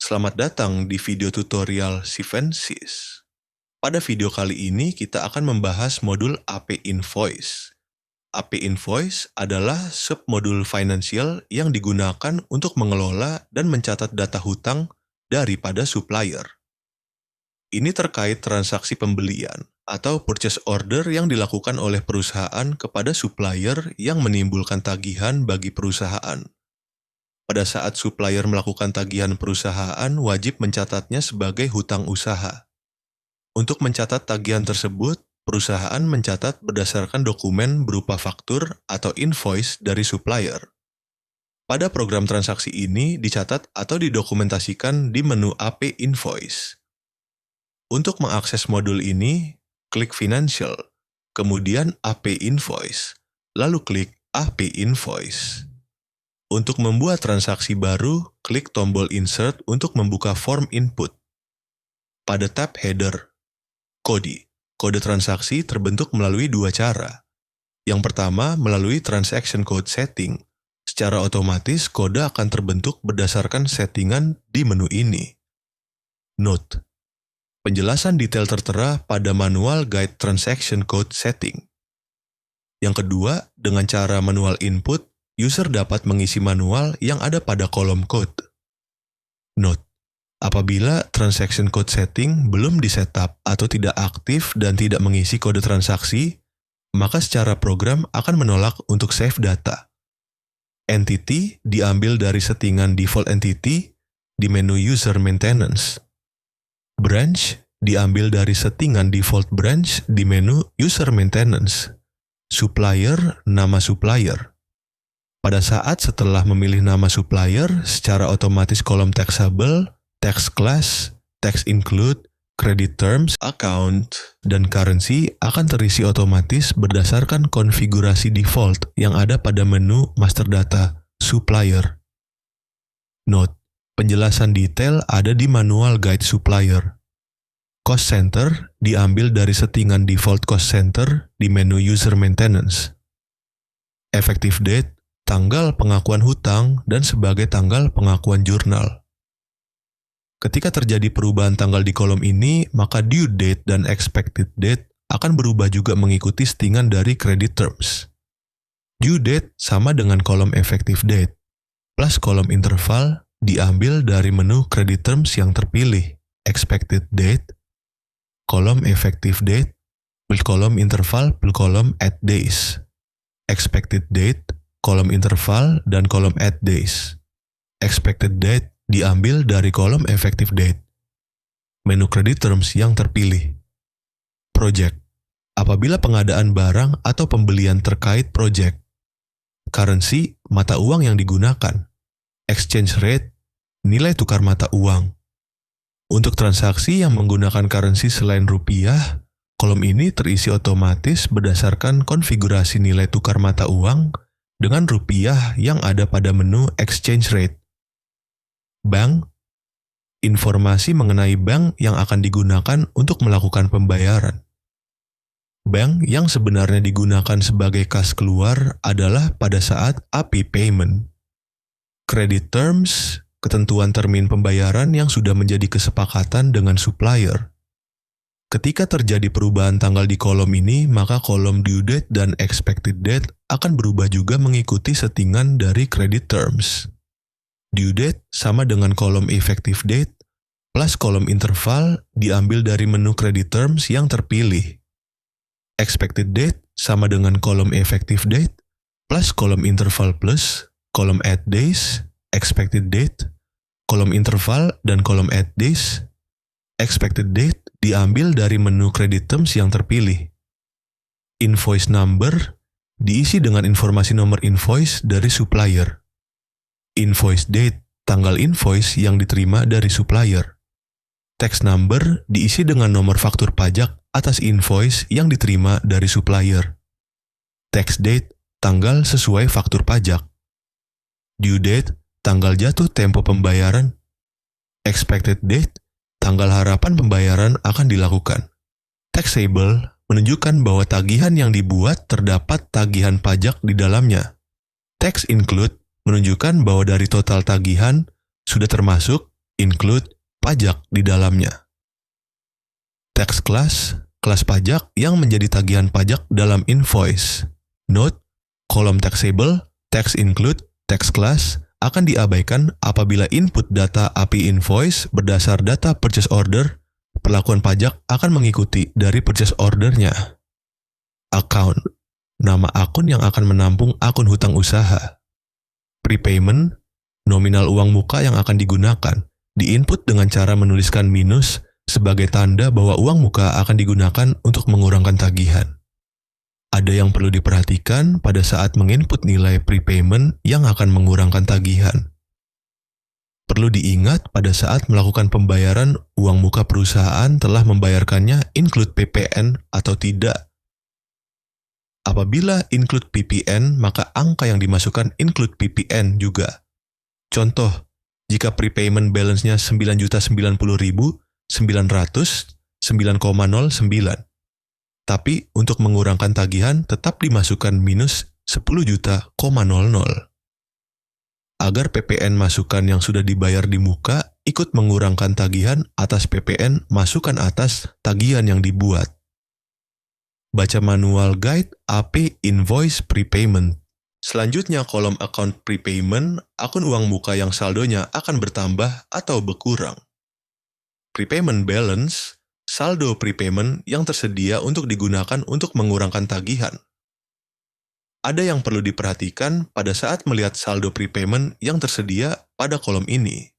Selamat datang di video tutorial Sivensis. Pada video kali ini kita akan membahas modul AP Invoice. AP Invoice adalah submodul finansial yang digunakan untuk mengelola dan mencatat data hutang daripada supplier. Ini terkait transaksi pembelian atau purchase order yang dilakukan oleh perusahaan kepada supplier yang menimbulkan tagihan bagi perusahaan. Pada saat supplier melakukan tagihan, perusahaan wajib mencatatnya sebagai hutang usaha. Untuk mencatat tagihan tersebut, perusahaan mencatat berdasarkan dokumen berupa faktur atau invoice dari supplier. Pada program transaksi ini dicatat atau didokumentasikan di menu AP Invoice. Untuk mengakses modul ini, klik Financial, kemudian AP Invoice, lalu klik AP Invoice. Untuk membuat transaksi baru, klik tombol Insert untuk membuka form input. Pada tab Header, kode transaksi terbentuk melalui dua cara. Yang pertama, melalui Transaction Code Setting. Secara otomatis, kode akan terbentuk berdasarkan settingan di menu ini. Note: penjelasan detail tertera pada Manual Guide Transaction Code Setting. Yang kedua, dengan cara manual input, user dapat mengisi manual yang ada pada kolom code. Note: apabila transaction code setting belum disetup atau tidak aktif dan tidak mengisi kode transaksi, maka secara program akan menolak untuk save data. Entity diambil dari settingan default entity di menu user maintenance. Branch diambil dari settingan default branch di menu user maintenance. Supplier, nama supplier. Pada saat setelah memilih nama supplier, secara otomatis kolom taxable, tax class, tax include, credit terms, account, dan currency akan terisi otomatis berdasarkan konfigurasi default yang ada pada menu master data, supplier. Note: penjelasan detail ada di manual guide supplier. Cost center diambil dari settingan default cost center di menu user maintenance. Effective date, tanggal pengakuan hutang, dan sebagai tanggal pengakuan jurnal. Ketika terjadi perubahan tanggal di kolom ini, maka due date dan expected date akan berubah juga mengikuti settingan dari credit terms. Due date sama dengan kolom effective date, plus kolom interval diambil dari menu credit terms yang terpilih, expected date, kolom effective date, plus kolom interval, plus kolom add days. Expected date, kolom interval, dan kolom add days. Expected date diambil dari kolom effective date. Menu credit terms yang terpilih. Project. Apabila pengadaan barang atau pembelian terkait project. Currency, mata uang yang digunakan. Exchange rate, nilai tukar mata uang. Untuk transaksi yang menggunakan currency selain rupiah, kolom ini terisi otomatis berdasarkan konfigurasi nilai tukar mata uang dengan rupiah yang ada pada menu exchange rate. Bank, informasi mengenai bank yang akan digunakan untuk melakukan pembayaran. Bank yang sebenarnya digunakan sebagai kas keluar adalah pada saat AP payment. Credit terms, ketentuan termin pembayaran yang sudah menjadi kesepakatan dengan supplier. Ketika terjadi perubahan tanggal di kolom ini, maka kolom due date dan expected date akan berubah juga mengikuti settingan dari credit terms. Due date sama dengan kolom effective date, plus kolom interval diambil dari menu credit terms yang terpilih. Expected date sama dengan kolom effective date, plus kolom interval plus, kolom add days, expected date, kolom interval, dan kolom add days. Expected date diambil dari menu credit terms yang terpilih. Invoice number diisi dengan informasi nomor invoice dari supplier. Invoice date, tanggal invoice yang diterima dari supplier. Tax number diisi dengan nomor faktur pajak atas invoice yang diterima dari supplier. Tax date, tanggal sesuai faktur pajak. Due date, tanggal jatuh tempo pembayaran. Expected date, tanggal harapan pembayaran akan dilakukan. Taxable menunjukkan bahwa tagihan yang dibuat terdapat tagihan pajak di dalamnya. Tax include menunjukkan bahwa dari total tagihan sudah termasuk include pajak di dalamnya. Tax class, kelas pajak yang menjadi tagihan pajak dalam invoice. Note, kolom taxable, tax include, tax class akan diabaikan apabila input data API invoice berdasar data purchase order, perlakuan pajak akan mengikuti dari purchase ordernya. Account, nama akun yang akan menampung akun hutang usaha. Prepayment, nominal uang muka yang akan digunakan, diinput dengan cara menuliskan minus sebagai tanda bahwa uang muka akan digunakan untuk mengurangkan tagihan. Ada yang perlu diperhatikan pada saat menginput nilai prepayment yang akan mengurangkan tagihan. Perlu diingat pada saat melakukan pembayaran, uang muka perusahaan telah membayarkannya include PPN atau tidak. Apabila include PPN, maka angka yang dimasukkan include PPN juga. Contoh, jika prepayment balance-nya 9.090.900, 9,09. Tapi untuk mengurangkan tagihan tetap dimasukkan minus 10.000.00. Agar PPN masukan yang sudah dibayar di muka ikut mengurangkan tagihan atas PPN masukan atas tagihan yang dibuat. Baca manual guide AP Invoice Prepayment. Selanjutnya kolom account prepayment, akun uang muka yang saldonya akan bertambah atau berkurang. Prepayment balance, saldo prepayment yang tersedia untuk digunakan untuk mengurangkan tagihan. Ada yang perlu diperhatikan pada saat melihat saldo prepayment yang tersedia pada kolom ini.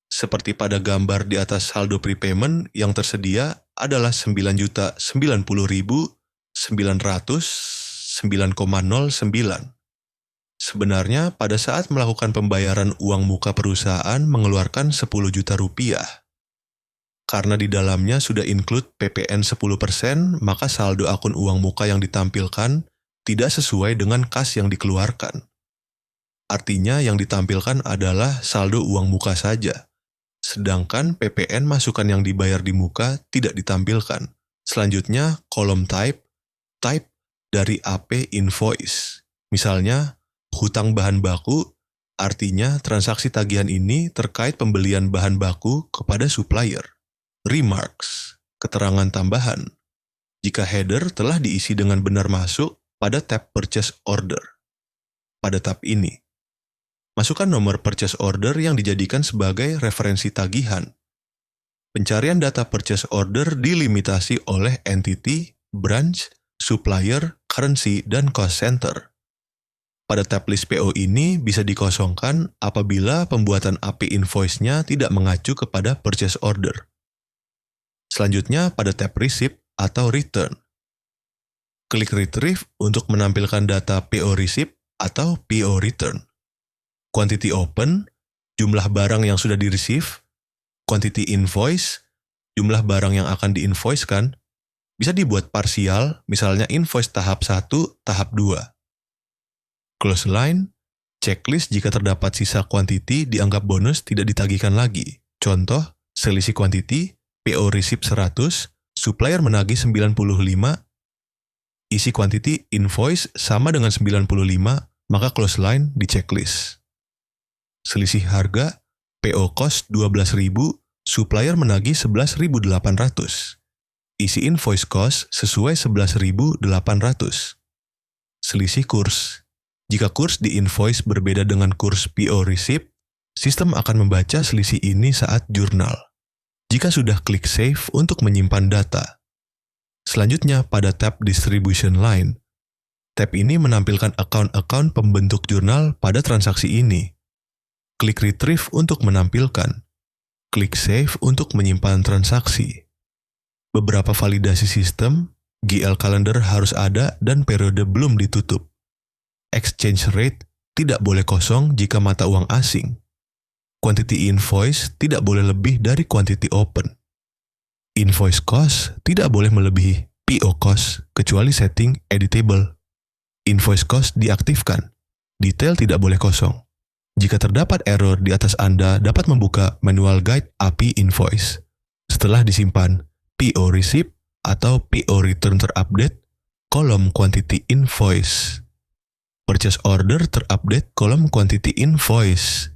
Seperti pada gambar di atas, saldo prepayment yang tersedia adalah 9.090.900, 9,09. Sebenarnya pada saat melakukan pembayaran uang muka perusahaan mengeluarkan 10 juta rupiah. Karena di dalamnya sudah include PPN 10%, maka saldo akun uang muka yang ditampilkan tidak sesuai dengan kas yang dikeluarkan. Artinya yang ditampilkan adalah saldo uang muka saja. Sedangkan PPN masukan yang dibayar di muka tidak ditampilkan. Selanjutnya, kolom type dari AP invoice. Misalnya, hutang bahan baku, artinya transaksi tagihan ini terkait pembelian bahan baku kepada supplier. Remarks, keterangan tambahan. Jika header telah diisi dengan benar masuk pada tab purchase order. Pada tab ini, masukkan nomor purchase order yang dijadikan sebagai referensi tagihan. Pencarian data purchase order dilimitasi oleh entity, branch, supplier, currency, dan cost center. Pada tab list PO ini bisa dikosongkan apabila pembuatan AP invoice-nya tidak mengacu kepada purchase order. Selanjutnya pada tab receipt atau return. Klik retrieve untuk menampilkan data PO receipt atau PO return. Quantity open, jumlah barang yang sudah di-receive. Quantity invoice, jumlah barang yang akan di-invoicekan. Bisa dibuat parsial, misalnya invoice tahap 1, tahap 2. Close line, checklist jika terdapat sisa quantity dianggap bonus tidak ditagihkan lagi. Contoh, selisih quantity, PO receipt 100, supplier menagih 95, isi quantity invoice sama dengan 95, maka close line di checklist. Selisih harga, PO cost 12.000, supplier menagih 11.800. Isi invoice cost sesuai 11.800. Selisih kurs. Jika kurs di invoice berbeda dengan kurs PO receipt, sistem akan membaca selisih ini saat jurnal. Jika sudah klik save untuk menyimpan data. Selanjutnya pada tab distribution line. Tab ini menampilkan account-account pembentuk jurnal pada transaksi ini. Klik retrieve untuk menampilkan. Klik save untuk menyimpan transaksi. Beberapa validasi sistem, GL calendar harus ada dan periode belum ditutup. Exchange rate tidak boleh kosong jika mata uang asing. Quantity invoice tidak boleh lebih dari quantity open. Invoice cost tidak boleh melebihi PO cost kecuali setting editable. Invoice cost diaktifkan. Detail tidak boleh kosong. Jika terdapat error di atas Anda dapat membuka manual guide API invoice. Setelah disimpan, PO receipt atau PO return terupdate, kolom quantity invoice. Purchase order terupdate kolom quantity invoice.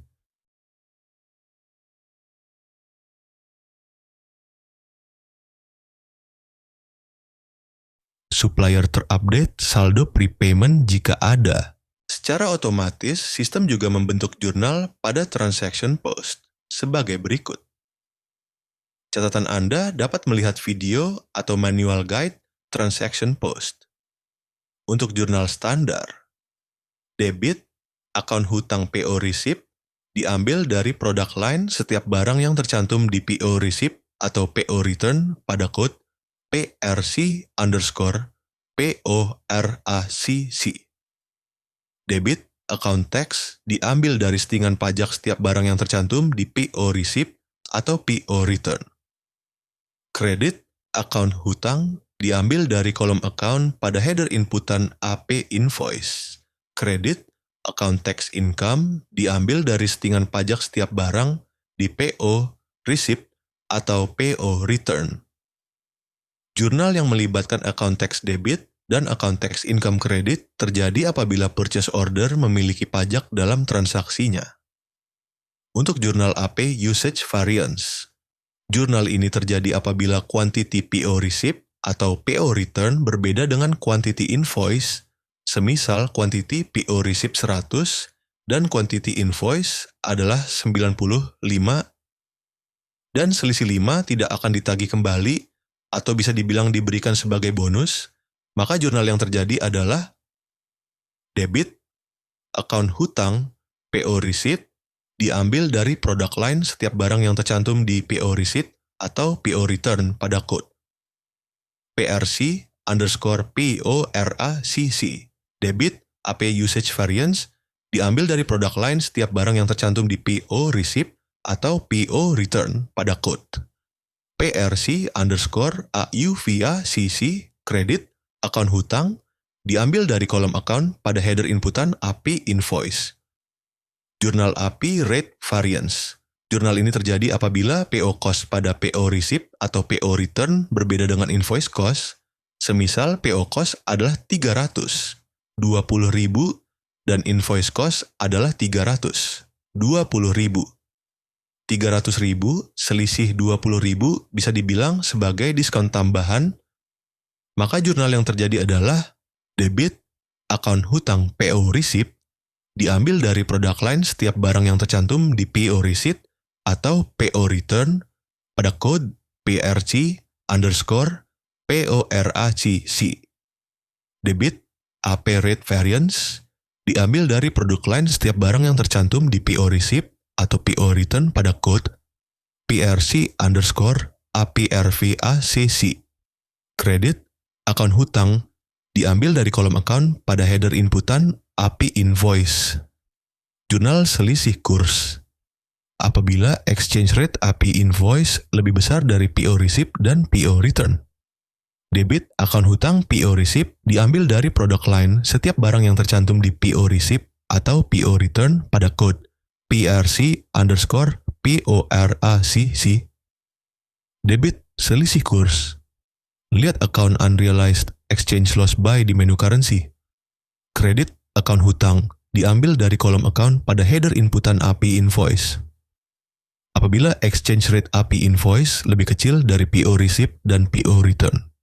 supplier terupdate saldo prepayment jika ada. Secara otomatis, sistem juga membentuk jurnal pada transaction post sebagai berikut. Catatan Anda dapat melihat video atau manual guide transaction post. Untuk jurnal standar, debit, akun hutang PO receipt, diambil dari product line setiap barang yang tercantum di PO receipt atau PO return pada kode PRC_PORACC. Debit, account tax, diambil dari settingan pajak setiap barang yang tercantum di PO receipt atau PO return. Kredit, account hutang, diambil dari kolom account pada header inputan AP invoice. Kredit, account tax income, diambil dari settingan pajak setiap barang di PO receipt atau PO return. Jurnal yang melibatkan account tax debit dan account tax income credit terjadi apabila purchase order memiliki pajak dalam transaksinya. Untuk jurnal AP usage variance, jurnal ini terjadi apabila quantity PO receipt atau PO return berbeda dengan quantity invoice, semisal quantity PO receipt 100 dan quantity invoice adalah 95 dan selisih 5 tidak akan ditagih kembali atau bisa dibilang diberikan sebagai bonus, maka jurnal yang terjadi adalah debit, account hutang, PO receipt, diambil dari product line setiap barang yang tercantum di PO receipt atau PO return pada kode PRC_PORACC. Debit, AP usage variance, diambil dari product line setiap barang yang tercantum di PO receipt atau PO return pada kode PRC_AUVACC. Kredit, akun hutang, diambil dari kolom account pada header inputan AP invoice. Jurnal AP rate variance. Jurnal ini terjadi apabila PO cost pada PO receipt atau PO return berbeda dengan invoice cost, semisal PO cost adalah 320.000 dan invoice cost adalah 320.000. 300.000 selisih 20.000 bisa dibilang sebagai diskon tambahan, maka jurnal yang terjadi adalah debit, akun hutang PO receipt, diambil dari product line setiap barang yang tercantum di PO receipt atau PO return pada kode PRC_PORACC. Debit, AP rate variance, diambil dari product line setiap barang yang tercantum di PO receipt atau PO return pada kode PRC_APRVACC. Kredit, akun hutang, diambil dari kolom account pada header inputan AP invoice. Jurnal selisih kurs. Apabila exchange rate AP invoice lebih besar dari PO receipt dan PO return. Debit, akun hutang PO receipt, diambil dari product line setiap barang yang tercantum di PO receipt atau PO return pada kode PRC_PORACC. Debit, selisih kurs. Lihat account unrealized exchange loss by di menu currency. Kredit, account hutang, diambil dari kolom account pada header inputan AP invoice. Apabila exchange rate AP invoice lebih kecil dari PO receipt dan PO return.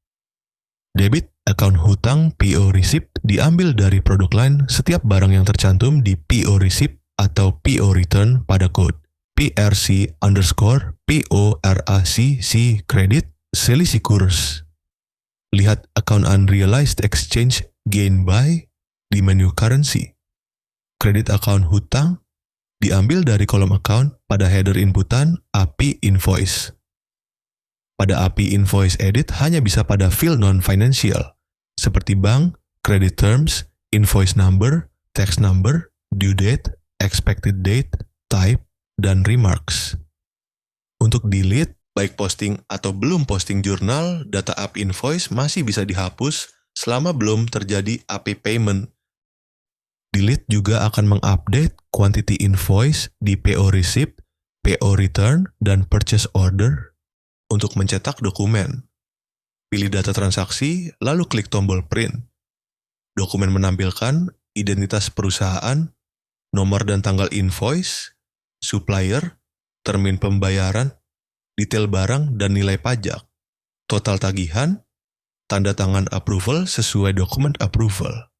Debit, account hutang PO receipt, diambil dari product line setiap barang yang tercantum di PO receipt atau PO return pada kode PRC_PORACC. Kredit, selisih kurs. Lihat account unrealized exchange gain by di menu currency. Kredit account hutang, diambil dari kolom account pada header inputan AP invoice. Pada AP invoice edit hanya bisa pada field non-financial, seperti bank, credit terms, invoice number, tax number, due date, expected date, type, dan remarks. Untuk delete, baik posting atau belum posting jurnal, data AP invoice masih bisa dihapus selama belum terjadi AP payment. Delete juga akan mengupdate quantity invoice di PO receipt, PO return, dan purchase order. Untuk mencetak dokumen, pilih data transaksi, lalu klik tombol print. Dokumen menampilkan identitas perusahaan, nomor dan tanggal invoice, supplier, termin pembayaran, detail barang dan nilai pajak, total tagihan, tanda tangan approval sesuai dokumen approval.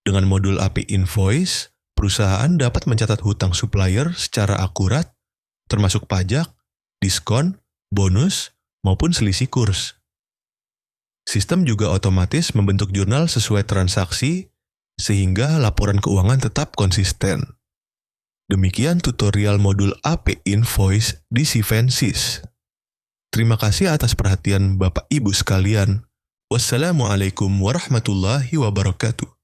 Dengan modul AP Invoice, perusahaan dapat mencatat hutang supplier secara akurat, termasuk pajak, diskon, bonus, maupun selisih kurs. Sistem juga otomatis membentuk jurnal sesuai transaksi, sehingga laporan keuangan tetap konsisten. Demikian tutorial modul AP Invoice di Sifensys. Terima kasih atas perhatian Bapak Ibu sekalian. Wassalamualaikum warahmatullahi wabarakatuh.